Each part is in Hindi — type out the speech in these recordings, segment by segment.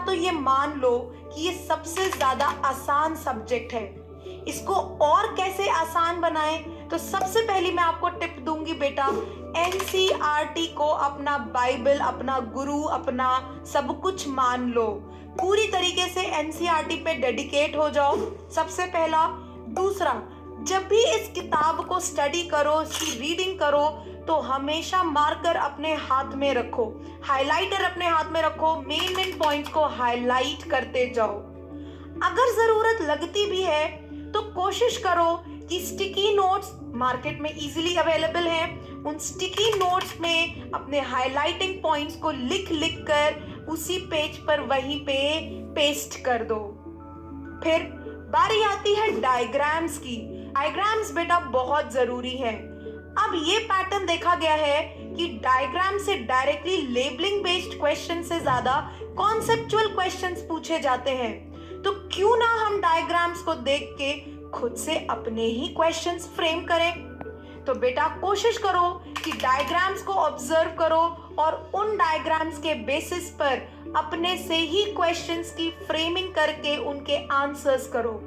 तो ये मान लो कि ये सबसे ज्यादा आसान सब्जेक्ट है। इसको और कैसे आसान बनाएं? तो सबसे पहली मैं आपको टिप दूंगी बेटा, एनसीईआरटी को अपना बाइबल, अपना गुरु, अपना सब कुछ मान लो। पूरी तरीके से एनसीईआरटी पे डेडिकेट हो जाओ, सबसे पहला। दूसरा, जब भी इस किताब को स्टडी करो, इसकी रीडिंग करो, तो हमेशा मार्कर अपने हाथ में रखो, हाइलाइटर अपने हाथ में रखो, मेन पॉइंट्स को हाईलाइट करते जाओ। अगर जरूरत लगती भी है तो कोशिश करो कि स्टिकी नोट्स मार्केट में इजीली अवेलेबल हैं, उन स्टिकी नोट्स में अपने हाइलाइटिंग पॉइंट्स को लिख लिख कर उसी पेज पर वहीं पे पेस्ट कर दो। फिर बारी आती है डायग्राम्स की। डायग्राम्स बेटा बहुत जरूरी है। अब ये पैटर्न देखा गया है कि डायग्राम से डायरेक्टली लेबलिंग बेस्ड क्वेश्चन से ज्यादा कॉन्सेप्चुअल क्वेश्चंस पूछे जाते हैं। तो क्यों ना हम डायग्राम्स को देख के खुद से अपने ही क्वेश्चंस फ्रेम करें। तो बेटा कोशिश करो कि डायग्राम्स को ऑब्जर्व करो और उन डायग्राम्स के बेसिस पर अपने से ही क्वेश्चंस की फ्रेमिंग करके उनके आंसर्स करो।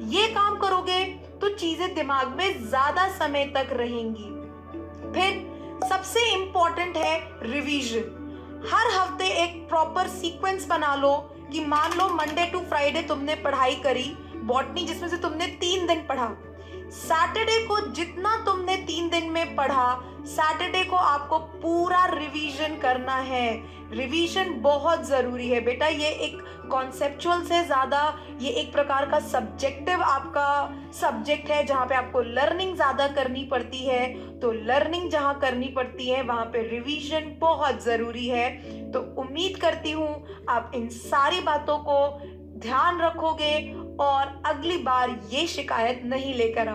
ये काम करोगे तो चीजें दिमाग में ज्यादा समय तक रहेंगी। फिर सबसे इंपॉर्टेंट है रिवीजन। हर हफ्ते एक प्रॉपर सीक्वेंस बना लो कि मान लो मंडे टू फ्राइडे तुमने पढ़ाई करी बॉटनी, जिसमें से तुमने 3 दिन पढ़ा। सैटरडे को जितना तुमने 3 दिन में पढ़ा, सैटरडे को आपको पूरा रिवीजन करना है। रिवीजन बहुत जरूरी है बेटा। ये एक कॉन्सेप्चुअल से ज्यादा ये एक प्रकार का सब्जेक्टिव आपका सब्जेक्ट है, जहाँ पे आपको लर्निंग ज्यादा करनी पड़ती है। तो लर्निंग जहाँ करनी पड़ती है वहां पे रिवीजन बहुत जरूरी है। तो उम्मीद करती हूँ आप इन सारी बातों को ध्यान रखोगे और अगली बार ये शिकायत नहीं लेकर आओगे।